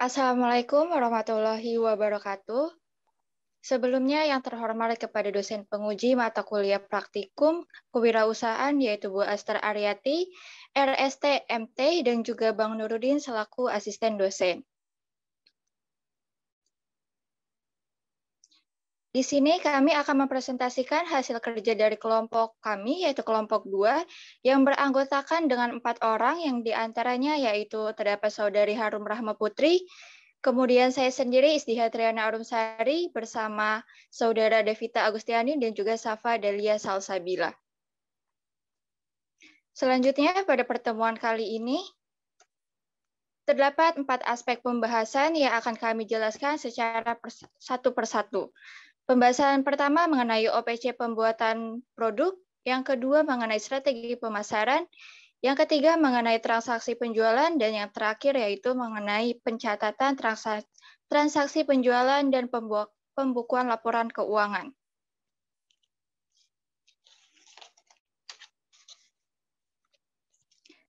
Assalamualaikum warahmatullahi wabarakatuh. Sebelumnya yang terhormat kepada dosen penguji mata kuliah praktikum kewirausahaan yaitu Bu Aster Aryati, RST MT, dan juga Bang Nurudin selaku asisten dosen. Di sini kami akan mempresentasikan hasil kerja dari kelompok kami, yaitu kelompok 2, yang beranggotakan dengan 4 orang, yang diantaranya yaitu terdapat Saudari Harum Rahma Putri, kemudian saya sendiri Isdiha Triana Arumsari bersama Saudara Devita Agustiani dan juga Safa Delia Salsabila. Selanjutnya pada pertemuan kali ini, terdapat 4 aspek pembahasan yang akan kami jelaskan secara satu persatu. Pembahasan pertama mengenai OPC pembuatan produk, yang kedua mengenai strategi pemasaran, yang ketiga mengenai transaksi penjualan, dan yang terakhir yaitu mengenai pencatatan transaksi penjualan dan pembukuan laporan keuangan.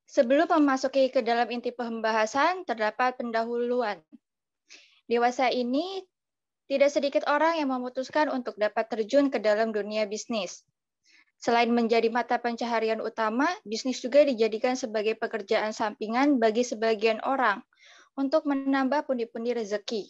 Sebelum memasuki ke dalam inti pembahasan, terdapat pendahuluan. Dewasa ini tidak sedikit orang yang memutuskan untuk dapat terjun ke dalam dunia bisnis. Selain menjadi mata pencaharian utama, bisnis juga dijadikan sebagai pekerjaan sampingan bagi sebagian orang untuk menambah pundi-pundi rezeki.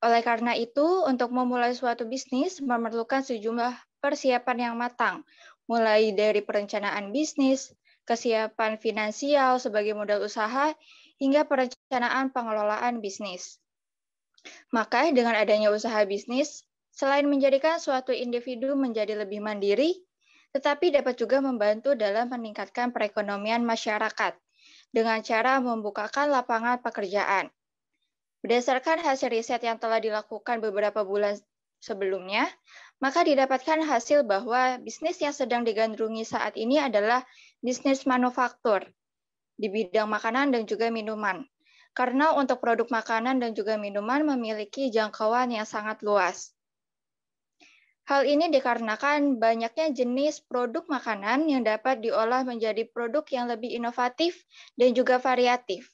Oleh karena itu, untuk memulai suatu bisnis memerlukan sejumlah persiapan yang matang, mulai dari perencanaan bisnis, kesiapan finansial sebagai modal usaha, hingga perencanaan pengelolaan bisnis. Maka dengan adanya usaha bisnis, selain menjadikan suatu individu menjadi lebih mandiri, tetapi dapat juga membantu dalam meningkatkan perekonomian masyarakat dengan cara membukakan lapangan pekerjaan. Berdasarkan hasil riset yang telah dilakukan beberapa bulan sebelumnya, maka didapatkan hasil bahwa bisnis yang sedang digandrungi saat ini adalah bisnis manufaktur di bidang makanan dan juga minuman. Karena untuk produk makanan dan juga minuman memiliki jangkauan yang sangat luas. Hal ini dikarenakan banyaknya jenis produk makanan yang dapat diolah menjadi produk yang lebih inovatif dan juga variatif.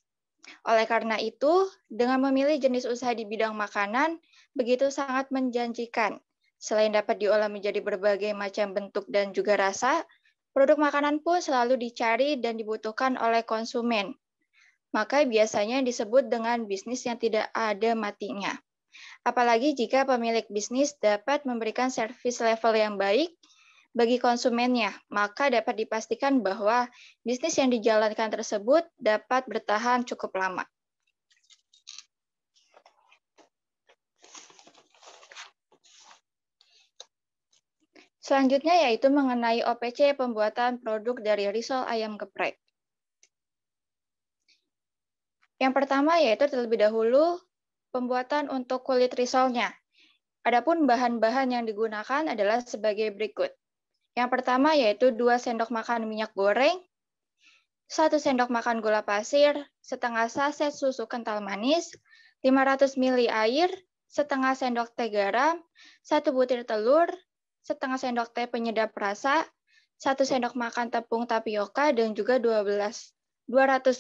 Oleh karena itu, dengan memilih jenis usaha di bidang makanan, begitu sangat menjanjikan. Selain dapat diolah menjadi berbagai macam bentuk dan juga rasa, produk makanan pun selalu dicari dan dibutuhkan oleh konsumen. Maka biasanya disebut dengan bisnis yang tidak ada matinya. Apalagi jika pemilik bisnis dapat memberikan servis level yang baik bagi konsumennya, maka dapat dipastikan bahwa bisnis yang dijalankan tersebut dapat bertahan cukup lama. Selanjutnya yaitu mengenai OPC pembuatan produk dari risol ayam geprek. Yang pertama yaitu terlebih dahulu pembuatan untuk kulit risolnya. Adapun bahan-bahan yang digunakan adalah sebagai berikut. Yang pertama yaitu 2 sendok makan minyak goreng, 1 sendok makan gula pasir, setengah saset susu kental manis, 500 ml air, setengah sendok teh garam, 1 butir telur, setengah sendok teh penyedap rasa, 1 sendok makan tepung tapioka, dan juga 200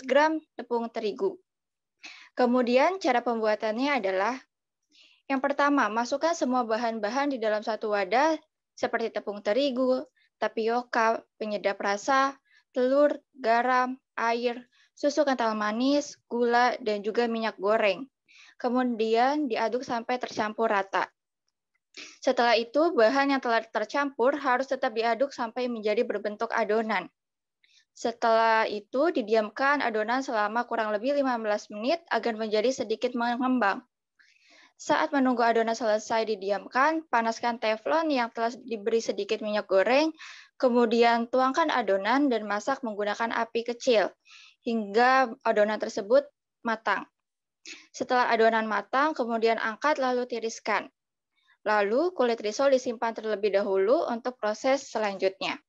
gram tepung terigu. Kemudian cara pembuatannya adalah yang pertama, masukkan semua bahan-bahan di dalam satu wadah seperti tepung terigu, tapioka, penyedap rasa, telur, garam, air, susu kental manis, gula, dan juga minyak goreng. Kemudian diaduk sampai tercampur rata. Setelah itu, bahan yang telah tercampur harus tetap diaduk sampai menjadi berbentuk adonan. Setelah itu, didiamkan adonan selama kurang lebih 15 menit agar menjadi sedikit mengembang. Saat menunggu adonan selesai didiamkan, panaskan teflon yang telah diberi sedikit minyak goreng, kemudian tuangkan adonan dan masak menggunakan api kecil hingga adonan tersebut matang. Setelah adonan matang, kemudian angkat lalu tiriskan. Lalu kulit risol disimpan terlebih dahulu untuk proses selanjutnya.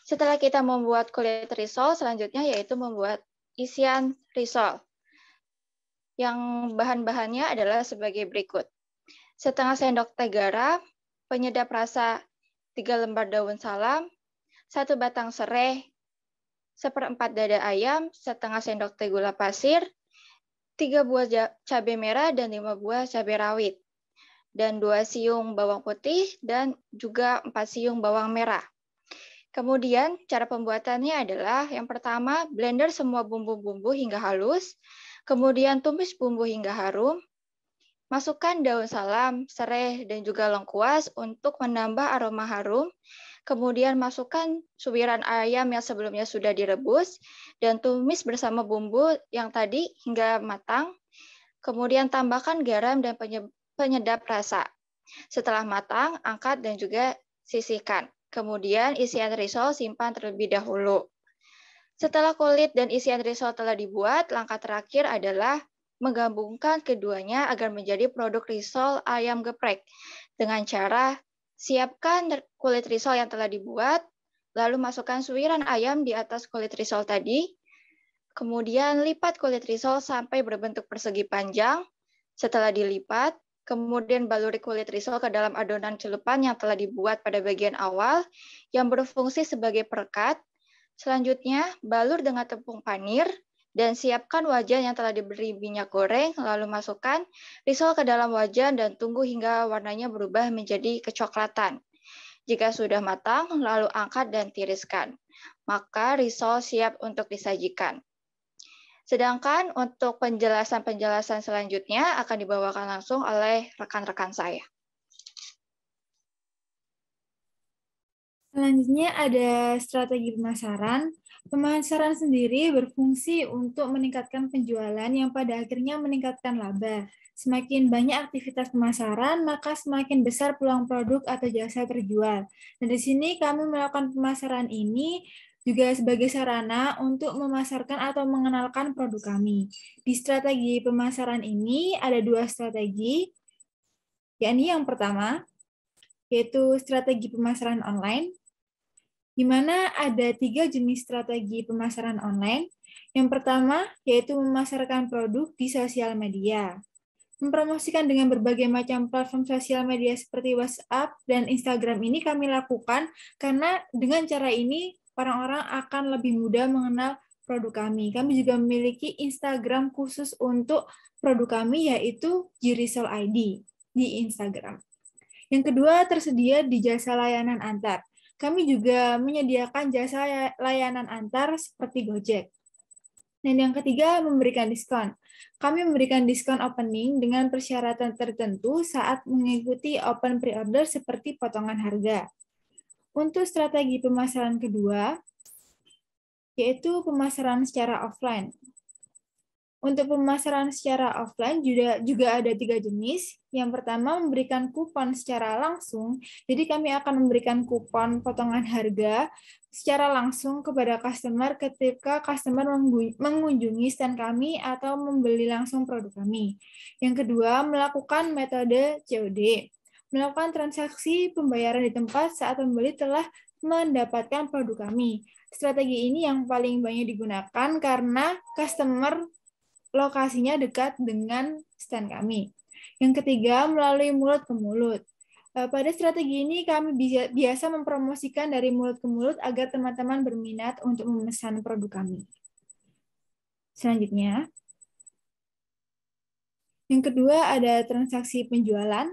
Setelah kita membuat kulit risol, selanjutnya yaitu membuat isian risol. Yang bahan-bahannya adalah sebagai berikut. Setengah sendok teh garam, penyedap rasa 3 lembar daun salam, 1 batang serai, 1/4 dada ayam, setengah sendok teh gula pasir, 3 buah cabai merah dan 5 buah cabai rawit, dan 2 siung bawang putih dan juga 4 siung bawang merah. Kemudian cara pembuatannya adalah yang pertama blender semua bumbu-bumbu hingga halus, kemudian tumis bumbu hingga harum, masukkan daun salam, serai, dan juga lengkuas untuk menambah aroma harum. Kemudian masukkan suiran ayam yang sebelumnya sudah direbus dan tumis bersama bumbu yang tadi hingga matang. Kemudian tambahkan garam dan penyedap rasa. Setelah matang, angkat dan juga sisihkan. Kemudian isian risol simpan terlebih dahulu. Setelah kulit dan isian risol telah dibuat, langkah terakhir adalah menggabungkan keduanya agar menjadi produk risol ayam geprek dengan cara siapkan kulit risol yang telah dibuat, lalu masukkan suiran ayam di atas kulit risol tadi, kemudian lipat kulit risol sampai berbentuk persegi panjang. Setelah dilipat, kemudian baluri kulit risol ke dalam adonan celupan yang telah dibuat pada bagian awal yang berfungsi sebagai perekat. Selanjutnya, balur dengan tepung panir dan siapkan wajan yang telah diberi minyak goreng, lalu masukkan risol ke dalam wajan dan tunggu hingga warnanya berubah menjadi kecoklatan. Jika sudah matang, lalu angkat dan tiriskan. Maka risol siap untuk disajikan. Sedangkan untuk penjelasan-penjelasan selanjutnya akan dibawakan langsung oleh rekan-rekan saya. Selanjutnya ada strategi pemasaran. Pemasaran sendiri berfungsi untuk meningkatkan penjualan yang pada akhirnya meningkatkan laba. Semakin banyak aktivitas pemasaran, maka semakin besar peluang produk atau jasa terjual. Dan di sini kami melakukan pemasaran ini juga sebagai sarana untuk memasarkan atau mengenalkan produk kami. Di strategi pemasaran ini ada 2 strategi, yakni yang pertama, yaitu strategi pemasaran online, di mana ada 3 jenis strategi pemasaran online. Yang pertama, yaitu memasarkan produk di sosial media. Mempromosikan dengan berbagai macam platform sosial media seperti WhatsApp dan Instagram ini kami lakukan karena dengan cara ini orang-orang akan lebih mudah mengenal produk kami. Kami juga memiliki Instagram khusus untuk produk kami, yaitu Jirisol ID di Instagram. Yang kedua, tersedia di jasa layanan antar. Kami juga menyediakan jasa layanan antar seperti Gojek. Dan yang ketiga, memberikan diskon. Kami memberikan diskon opening dengan persyaratan tertentu saat mengikuti open pre-order seperti potongan harga. Untuk strategi pemasaran kedua, yaitu pemasaran secara offline. Untuk pemasaran secara offline juga ada 3 jenis. Yang pertama, memberikan kupon secara langsung. Jadi kami akan memberikan kupon potongan harga secara langsung kepada customer ketika customer mengunjungi stand kami atau membeli langsung produk kami. Yang kedua, melakukan metode COD. Melakukan transaksi pembayaran di tempat saat pembeli telah mendapatkan produk kami. Strategi ini yang paling banyak digunakan karena customer lokasinya dekat dengan stand kami. Yang ketiga, melalui mulut ke mulut. Pada strategi ini kami biasa mempromosikan dari mulut ke mulut agar teman-teman berminat untuk memesan produk kami. Selanjutnya, yang kedua ada transaksi penjualan.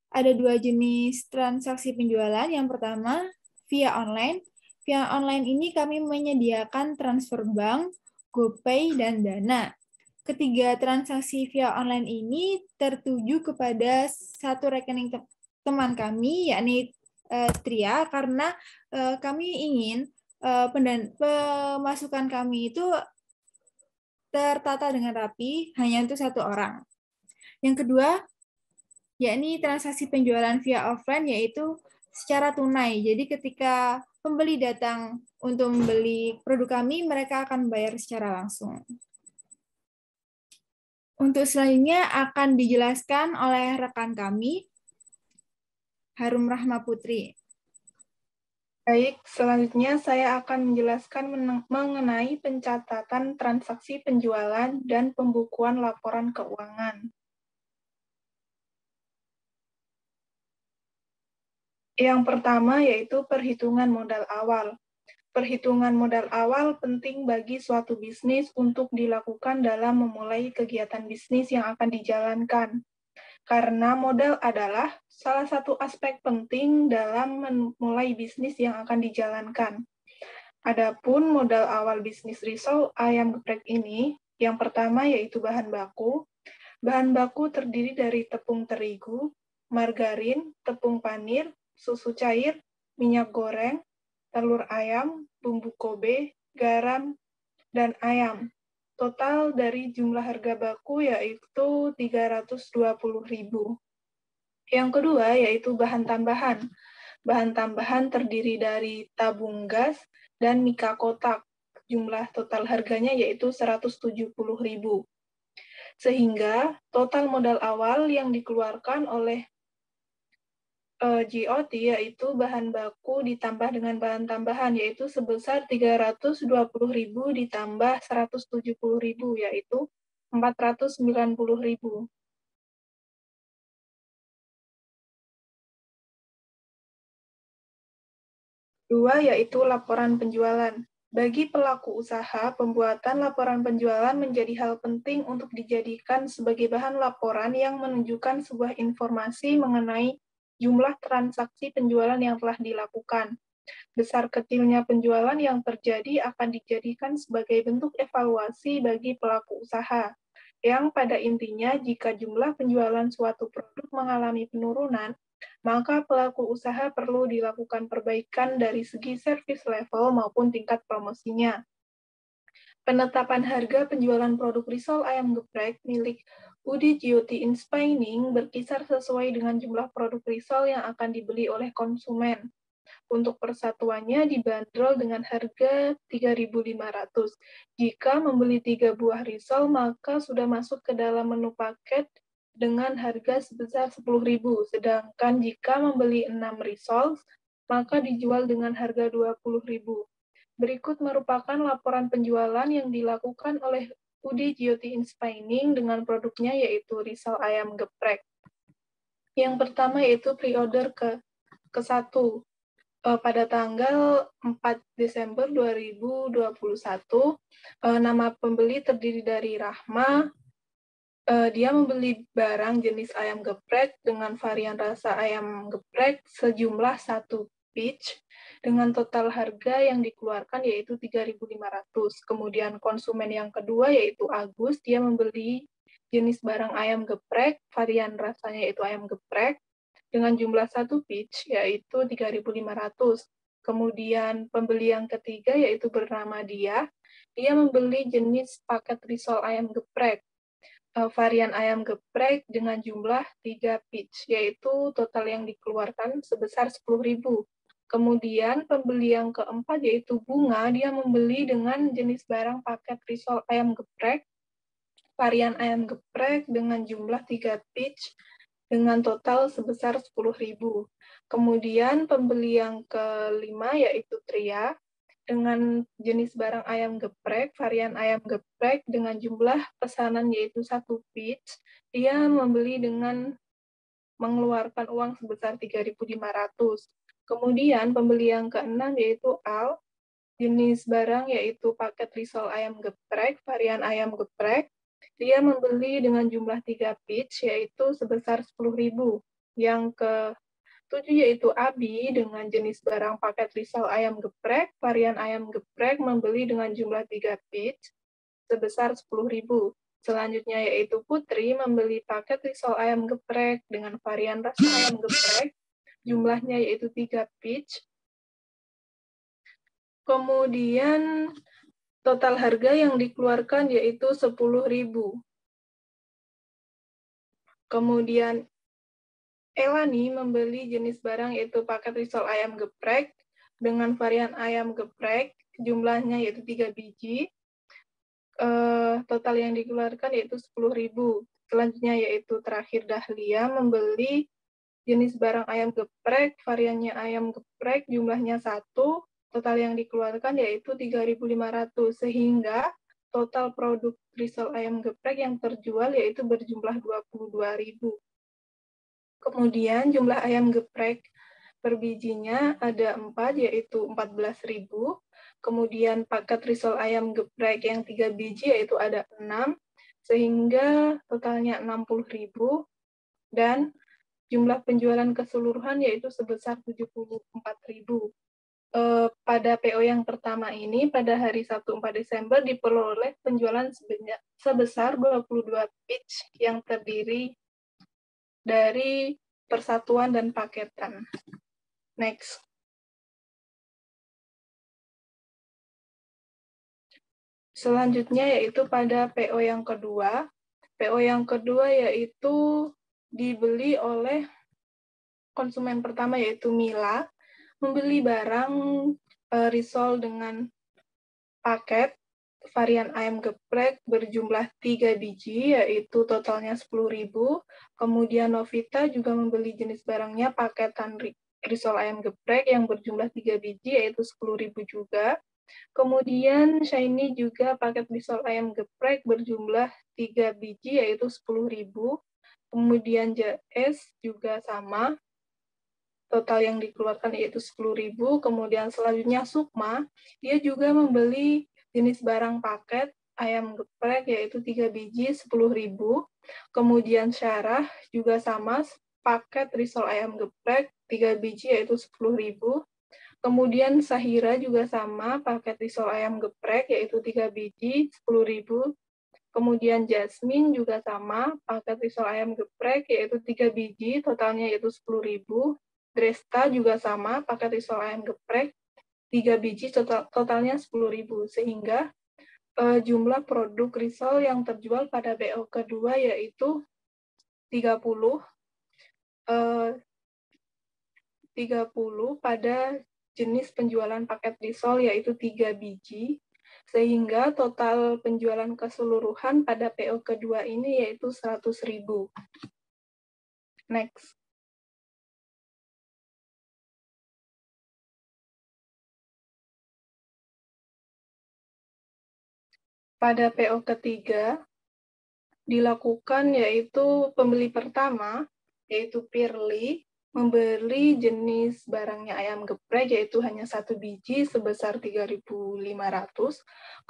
Ada 2 jenis transaksi penjualan. Yang pertama, via online. Via online ini kami menyediakan transfer bank, GoPay, dan Dana. Ketiga transaksi via online ini tertuju kepada satu rekening teman kami, yakni Tria, karena kami ingin pemasukan kami itu tertata dengan rapi hanya untuk satu orang. Yang kedua, yakni transaksi penjualan via offline, yaitu secara tunai. Jadi ketika pembeli datang untuk membeli produk kami, mereka akan bayar secara langsung. Untuk selanjutnya akan dijelaskan oleh rekan kami, Harum Rahma Putri. Baik, selanjutnya saya akan menjelaskan mengenai pencatatan transaksi penjualan dan pembukuan laporan keuangan. Yang pertama yaitu perhitungan modal awal. Perhitungan modal awal penting bagi suatu bisnis untuk dilakukan dalam memulai kegiatan bisnis yang akan dijalankan. Karena modal adalah salah satu aspek penting dalam memulai bisnis yang akan dijalankan. Adapun modal awal bisnis risol ayam geprek ini, yang pertama yaitu bahan baku. Bahan baku terdiri dari tepung terigu, margarin, tepung panir, susu cair, minyak goreng, telur ayam, bumbu Kobe, garam, dan ayam. Total dari jumlah harga baku yaitu 320.000. Yang kedua yaitu bahan tambahan. Bahan tambahan terdiri dari tabung gas dan mika kotak. Jumlah total harganya yaitu 170.000. Sehingga total modal awal yang dikeluarkan oleh GOT yaitu bahan baku ditambah dengan bahan tambahan yaitu sebesar 320.000 ditambah 170.000 yaitu 490.000. Dua yaitu laporan penjualan. Bagi pelaku usaha, pembuatan laporan penjualan menjadi hal penting untuk dijadikan sebagai bahan laporan yang menunjukkan sebuah informasi mengenai jumlah transaksi penjualan yang telah dilakukan. Besar kecilnya penjualan yang terjadi akan dijadikan sebagai bentuk evaluasi bagi pelaku usaha, yang pada intinya jika jumlah penjualan suatu produk mengalami penurunan, maka pelaku usaha perlu dilakukan perbaikan dari segi service level maupun tingkat promosinya. Penetapan harga penjualan produk risol ayam geprek milik Udi GOT Inspining berkisar sesuai dengan jumlah produk risol yang akan dibeli oleh konsumen. Untuk persatuannya dibanderol dengan harga 3.500. Jika membeli 3 buah risol, maka sudah masuk ke dalam menu paket dengan harga sebesar 10.000. Sedangkan jika membeli 6 risol, maka dijual dengan harga 20.000. Berikut merupakan laporan penjualan yang dilakukan oleh Udi GOT Inspining dengan produknya yaitu risol ayam geprek. Yang pertama yaitu pre-order ke-1 pada tanggal 4 Desember 2021. Nama pembeli terdiri dari Rahma. Dia membeli barang jenis ayam geprek dengan varian rasa ayam geprek sejumlah 1 pitch dengan total harga yang dikeluarkan yaitu 3.500. Kemudian konsumen yang kedua yaitu Agus, dia membeli jenis barang ayam geprek, varian rasanya yaitu ayam geprek, dengan jumlah 1 pitch yaitu 3.500. Kemudian pembeli yang ketiga yaitu bernama dia membeli jenis paket risol ayam geprek, varian ayam geprek dengan jumlah 3 pitch, yaitu total yang dikeluarkan sebesar 10.000. Kemudian pembeli yang keempat yaitu Bunga, dia membeli dengan jenis barang paket risol ayam geprek, varian ayam geprek dengan jumlah 3 pitch, dengan total sebesar 10.000. Kemudian pembeli yang kelima yaitu Tria, dengan jenis barang ayam geprek, varian ayam geprek dengan jumlah pesanan yaitu 1 pitch, dia membeli dengan mengeluarkan uang sebesar 3.500. Kemudian pembeli yang keenam yaitu Al, jenis barang yaitu paket risol ayam geprek, varian ayam geprek, dia membeli dengan jumlah 3 pitch yaitu sebesar 10.000. Yang ke-7 yaitu Abi dengan jenis barang paket risol ayam geprek, varian ayam geprek membeli dengan jumlah 3 pitch sebesar 10.000. Selanjutnya yaitu Putri membeli paket risol ayam geprek dengan varian rasa ayam geprek, jumlahnya yaitu 3 pitch. Kemudian total harga yang dikeluarkan yaitu 10.000. Kemudian Elani membeli jenis barang yaitu paket risol ayam geprek dengan varian ayam geprek, jumlahnya yaitu 3 biji. Total yang dikeluarkan yaitu 10.000. Selanjutnya yaitu terakhir Dahlia membeli jenis barang ayam geprek, variannya ayam geprek, jumlahnya 1. Total yang dikeluarkan yaitu 3.500, sehingga total produk risol ayam geprek yang terjual yaitu berjumlah 22.000. Kemudian jumlah ayam geprek per bijinya ada 4, yaitu 14.000. Kemudian paket risol ayam geprek yang 3 biji yaitu ada 6, sehingga totalnya 60.000, dan jumlah penjualan keseluruhan yaitu sebesar 74.000. Pada PO yang pertama ini, pada hari Sabtu 4 Desember, diperoleh penjualan sebesar 22 pitch yang terdiri dari persatuan dan paketan. Next. Selanjutnya yaitu pada PO yang kedua. PO yang kedua yaitu dibeli oleh konsumen pertama yaitu Mila, membeli barang risol dengan paket varian ayam geprek berjumlah 3 biji, yaitu totalnya 10.000. Kemudian Novita juga membeli jenis barangnya paketan risol ayam geprek yang berjumlah 3 biji, yaitu 10.000 juga. Kemudian Shiny juga paket risol ayam geprek berjumlah 3 biji, yaitu 10.000. Kemudian JS juga sama, total yang dikeluarkan yaitu 10.000. Kemudian selanjutnya Sukma, dia juga membeli jenis barang paket ayam geprek yaitu 3 biji 10.000. Kemudian Syarah juga sama, paket risol ayam geprek 3 biji yaitu 10.000. Kemudian Sahira juga sama, paket risol ayam geprek yaitu 3 biji 10.000. Kemudian Jasmine juga sama, paket risol ayam geprek yaitu 3 biji, totalnya yaitu 10.000. Dresta juga sama, paket risol ayam geprek 3 biji, totalnya 10.000. Sehingga jumlah produk risol yang terjual pada BO kedua yaitu 30 pada jenis penjualan paket risol yaitu 3 biji, sehingga total penjualan keseluruhan pada PO kedua ini yaitu 100.000. Next. Pada PO ketiga dilakukan yaitu pembeli pertama yaitu Pirly membeli jenis barangnya ayam geprek yaitu hanya 1 biji sebesar 3.500.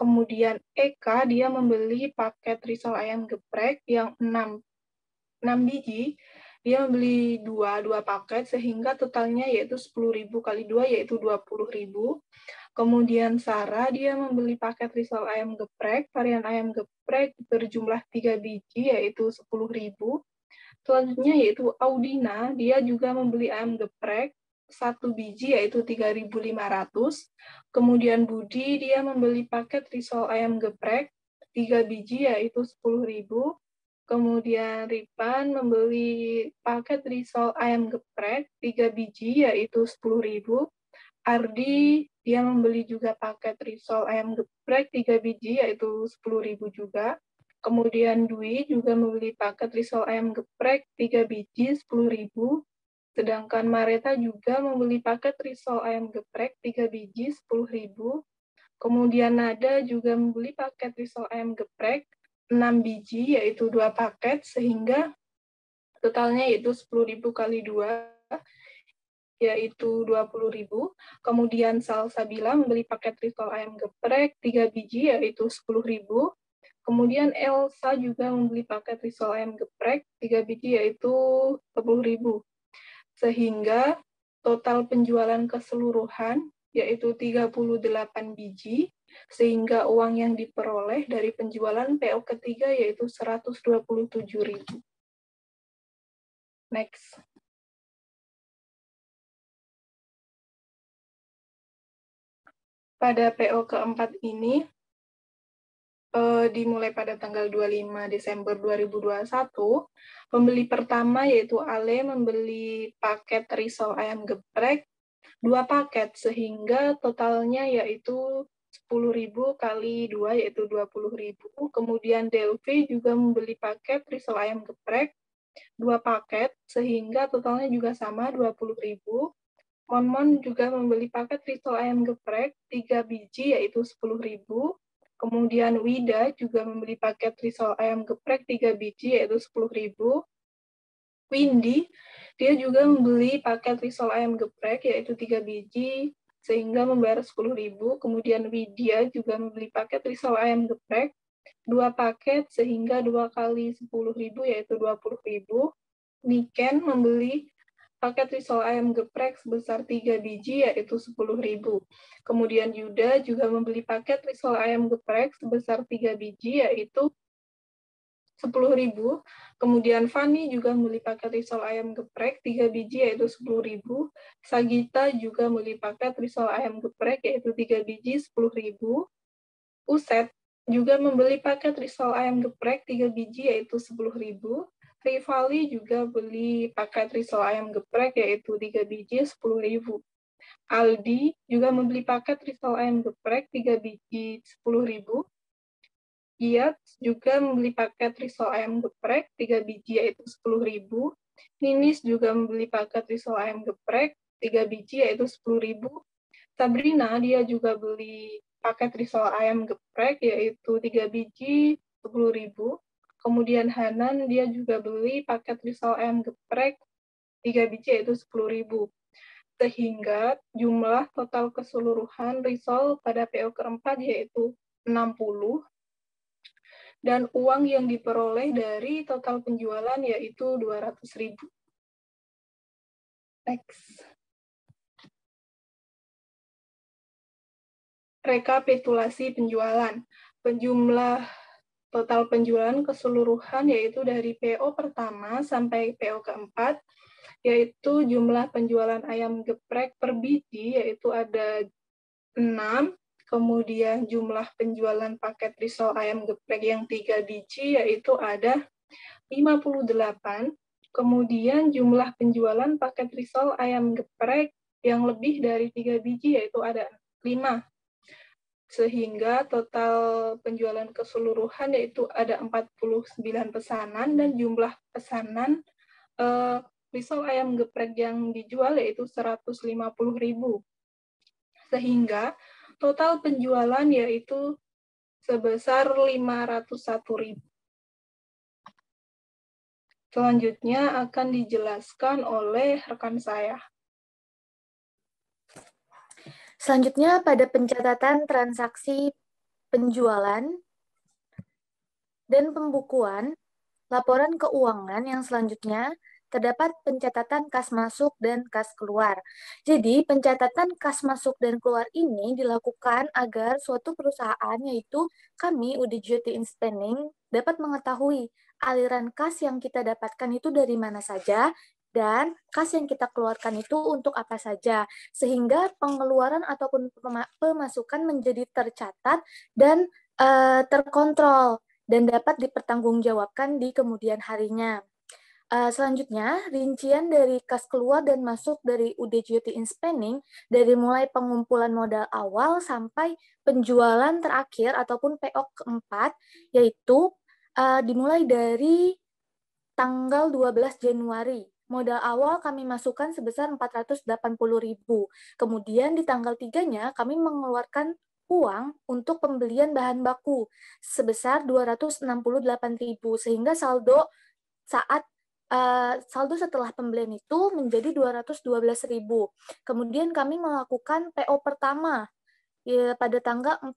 Kemudian Eka dia membeli paket risol ayam geprek yang 6 biji. Dia membeli dua paket sehingga totalnya yaitu 10.000 kali 2 yaitu 20.000. Kemudian Sarah dia membeli paket risol ayam geprek varian ayam geprek berjumlah 3 biji yaitu 10.000. Selanjutnya yaitu Audina, dia juga membeli ayam geprek 1 biji yaitu 3.500. Kemudian Budi dia membeli paket risol ayam geprek 3 biji yaitu 10.000. Kemudian Ripan membeli paket risol ayam geprek 3 biji yaitu 10.000. Ardi dia membeli juga paket risol ayam geprek 3 biji yaitu 10.000 juga. Kemudian Dwi juga membeli paket risol ayam geprek 3 biji 10.000. Sedangkan Mareta juga membeli paket risol ayam geprek 3 biji 10.000. Kemudian Nada juga membeli paket risol ayam geprek 6 biji yaitu 2 paket sehingga totalnya yaitu 10.000 kali 2 yaitu 20.000. Kemudian Salsabila membeli paket risol ayam geprek 3 biji yaitu 10.000. Kemudian Elsa juga membeli paket risol ayam geprek 3 biji yaitu 10.000. Sehingga total penjualan keseluruhan yaitu 38 biji, sehingga uang yang diperoleh dari penjualan PO ketiga yaitu 127.000. Next. Pada PO keempat ini, dimulai pada tanggal 25 Desember 2021, pembeli pertama yaitu Ale membeli paket risol ayam geprek 2 paket, sehingga totalnya yaitu 10.000 kali 2 yaitu 20.000. Kemudian Delvi juga membeli paket risol ayam geprek 2 paket, sehingga totalnya juga sama 20.000. Monmon juga membeli paket risol ayam geprek 3 biji yaitu 10.000. Kemudian Wida juga membeli paket risol ayam geprek 3 biji yaitu 10.000. Windy dia juga membeli paket risol ayam geprek yaitu 3 biji sehingga membayar 10.000. Kemudian Widya juga membeli paket risol ayam geprek 2 paket sehingga 2 kali 10.000 yaitu 20.000. Niken membeli paket risol ayam geprek sebesar 3 biji yaitu 10.000. Kemudian Yuda juga membeli paket risol ayam geprek sebesar 3 biji yaitu 10.000. Kemudian Fani juga membeli paket risol ayam geprek 3 biji yaitu 10.000. Sagita juga membeli paket risol ayam geprek yaitu 3 biji 10.000. Uset juga membeli paket risol ayam geprek 3 biji yaitu 10.000. Rivali juga beli paket risol ayam geprek yaitu 3 biji 10.000. Aldi juga membeli paket risol ayam geprek 3 biji 10.000. Giat juga membeli paket risol ayam geprek 3 biji yaitu 10.000. Ninis juga membeli paket risol ayam geprek 3 biji yaitu 10.000. Sabrina dia juga beli paket risol ayam geprek yaitu 3 biji 10.000. Kemudian Hanan dia juga beli paket risol ayam geprek 3 biji yaitu 10.000. Sehingga jumlah total keseluruhan risol pada PO keempat yaitu 60. Dan uang yang diperoleh dari total penjualan yaitu 200.000. Next. Rekapitulasi penjualan. Jumlah total penjualan keseluruhan yaitu dari PO pertama sampai PO keempat, yaitu jumlah penjualan ayam geprek per biji yaitu ada 6, kemudian jumlah penjualan paket risol ayam geprek yang 3 biji yaitu ada 58, kemudian jumlah penjualan paket risol ayam geprek yang lebih dari 3 biji yaitu ada 5. Sehingga total penjualan keseluruhan yaitu ada 49 pesanan dan jumlah pesanan risol ayam geprek yang dijual yaitu 150.000. Sehingga total penjualan yaitu sebesar 501.000. Selanjutnya akan dijelaskan oleh rekan saya. Selanjutnya pada pencatatan transaksi penjualan dan pembukuan laporan keuangan yang selanjutnya terdapat pencatatan kas masuk dan kas keluar. Jadi pencatatan kas masuk dan keluar ini dilakukan agar suatu perusahaan yaitu kami Udjoti Inspending dapat mengetahui aliran kas yang kita dapatkan itu dari mana saja dan kas yang kita keluarkan itu untuk apa saja, sehingga pengeluaran ataupun pemasukan menjadi tercatat dan terkontrol dan dapat dipertanggungjawabkan di kemudian harinya. Selanjutnya, rincian dari kas keluar dan masuk dari Udjoti Inspending dari mulai pengumpulan modal awal sampai penjualan terakhir ataupun PO keempat, yaitu dimulai dari tanggal 12 Januari. Modal awal kami masukkan sebesar 480.000. Kemudian di tanggal 3-nya kami mengeluarkan uang untuk pembelian bahan baku sebesar 268.000 sehingga saldo setelah pembelian itu menjadi 212.000. Kemudian kami melakukan PO pertama pada tanggal 4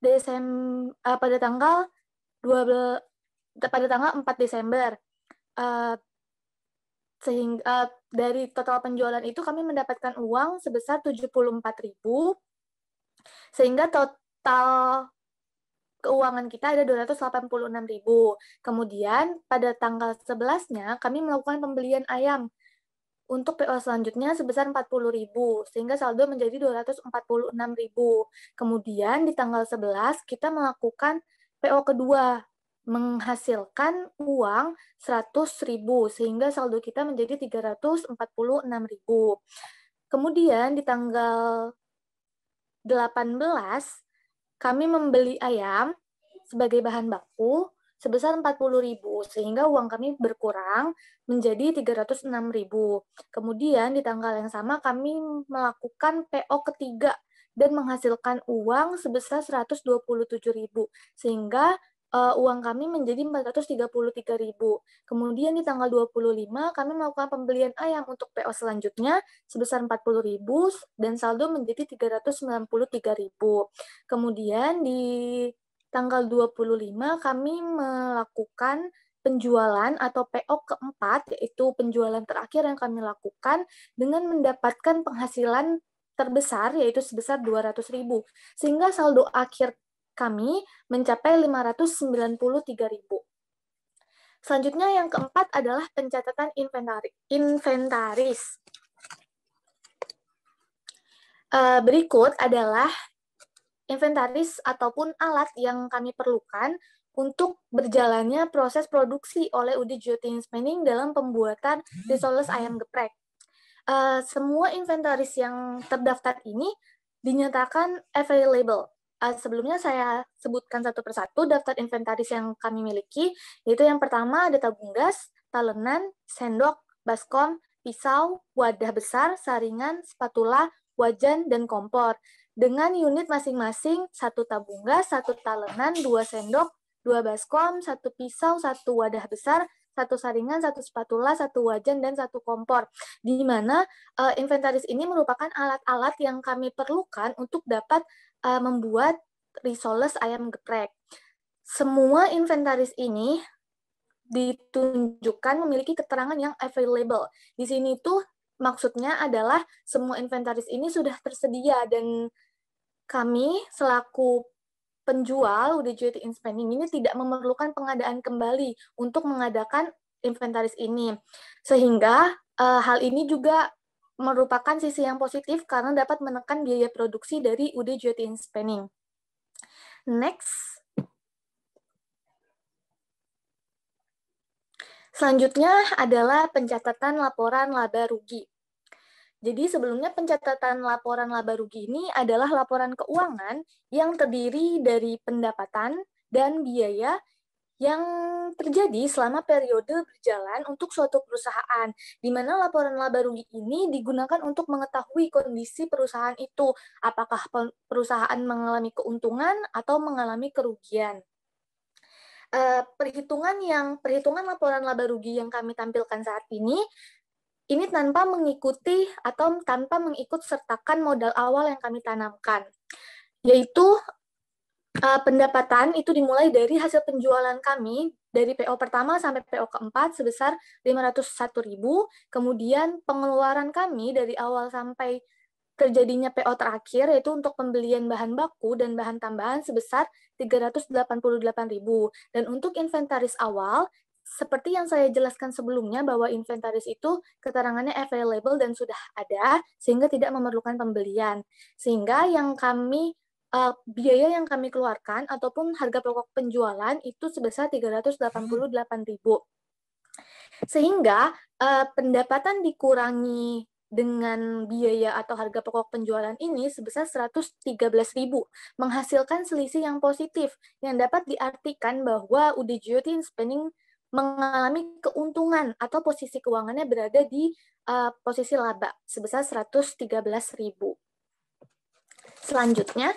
Desember pada tanggal 4 Desember. Sehingga dari total penjualan itu kami mendapatkan uang sebesar 74.000 sehingga total keuangan kita ada 286.000. Kemudian pada tanggal 11-nya kami melakukan pembelian ayam untuk PO selanjutnya sebesar 40.000 sehingga saldo menjadi 246.000. Kemudian di tanggal 11 kita melakukan PO kedua menghasilkan uang 100.000 sehingga saldo kita menjadi 346.000. Kemudian di tanggal 18 kami membeli ayam sebagai bahan baku sebesar 40.000 sehingga uang kami berkurang menjadi 306.000. Kemudian di tanggal yang sama kami melakukan PO ketiga dan menghasilkan uang sebesar 127.000 sehingga uang kami menjadi 433.000. Kemudian di tanggal 25 kami melakukan pembelian ayam untuk PO selanjutnya sebesar 40.000 dan saldo menjadi 393.000. Kemudian di tanggal 25 kami melakukan penjualan atau PO keempat, yaitu penjualan terakhir yang kami lakukan dengan mendapatkan penghasilan terbesar yaitu sebesar 200.000. Sehingga saldo akhir kami mencapai 593.000. Selanjutnya yang keempat adalah pencatatan inventaris. Berikut adalah inventaris ataupun alat yang kami perlukan untuk berjalannya proses produksi oleh UD Geotin Spending dalam pembuatan risoles ayam geprek. Semua inventaris yang terdaftar ini dinyatakan available. Sebelumnya saya sebutkan satu persatu daftar inventaris yang kami miliki, yaitu yang pertama ada tabung gas, talenan, sendok, baskom, pisau, wadah besar, saringan, spatula, wajan, dan kompor. Dengan unit masing-masing, satu tabung gas, satu talenan, 2 sendok, 2 baskom, 1 pisau, 1 wadah besar, 1 saringan, 1 spatula, 1 wajan, dan 1 kompor. Di mana inventaris ini merupakan alat-alat yang kami perlukan untuk dapat membuat risoles ayam geprek. Semua inventaris ini ditunjukkan memiliki keterangan yang available. Di sini tuh maksudnya adalah semua inventaris ini sudah tersedia dan kami selaku penjual UD Geotin Spending ini tidak memerlukan pengadaan kembali untuk mengadakan inventaris ini. Sehingga hal ini juga merupakan sisi yang positif karena dapat menekan biaya produksi dari UD Geotin Spending. Next. Selanjutnya adalah pencatatan laporan laba rugi. Jadi sebelumnya pencatatan laporan laba rugi ini adalah laporan keuangan yang terdiri dari pendapatan dan biaya yang terjadi selama periode berjalan untuk suatu perusahaan, di mana laporan laba rugi ini digunakan untuk mengetahui kondisi perusahaan itu, apakah perusahaan mengalami keuntungan atau mengalami kerugian. Perhitungan laporan laba rugi yang kami tampilkan saat ini tanpa mengikuti atau tanpa mengikut sertakan modal awal yang kami tanamkan, yaitu pendapatan itu dimulai dari hasil penjualan kami dari PO pertama sampai PO keempat sebesar 501.000, kemudian pengeluaran kami dari awal sampai terjadinya PO terakhir yaitu untuk pembelian bahan baku dan bahan tambahan sebesar 388.000, dan untuk inventaris awal seperti yang saya jelaskan sebelumnya bahwa inventaris itu keterangannya available dan sudah ada sehingga tidak memerlukan pembelian, sehingga biaya yang kami keluarkan ataupun harga pokok penjualan itu sebesar 388.000. Sehingga pendapatan dikurangi dengan biaya atau harga pokok penjualan ini sebesar 113.000, menghasilkan selisih yang positif yang dapat diartikan bahwa UD Geotin Spending mengalami keuntungan atau posisi keuangannya berada di posisi laba sebesar 113.000. Selanjutnya,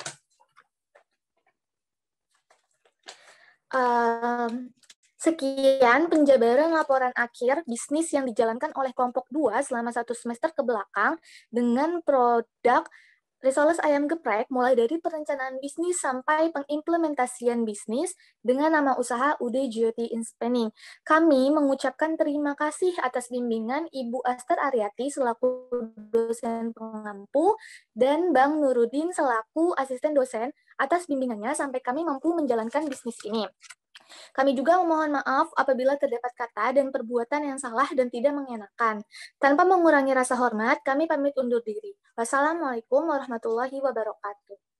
sekian penjabaran laporan akhir bisnis yang dijalankan oleh kelompok 2 selama 1 semester ke belakang dengan produk risoles ayam geprek mulai dari perencanaan bisnis sampai pengimplementasian bisnis dengan nama usaha UD Geotin Spending. Kami mengucapkan terima kasih atas bimbingan Ibu Aster Aryati selaku dosen pengampu dan Bang Nurudin selaku asisten dosen atas bimbingannya sampai kami mampu menjalankan bisnis ini. Kami juga memohon maaf apabila terdapat kata dan perbuatan yang salah dan tidak mengenakan. Tanpa mengurangi rasa hormat, kami pamit undur diri. Wassalamualaikum warahmatullahi wabarakatuh.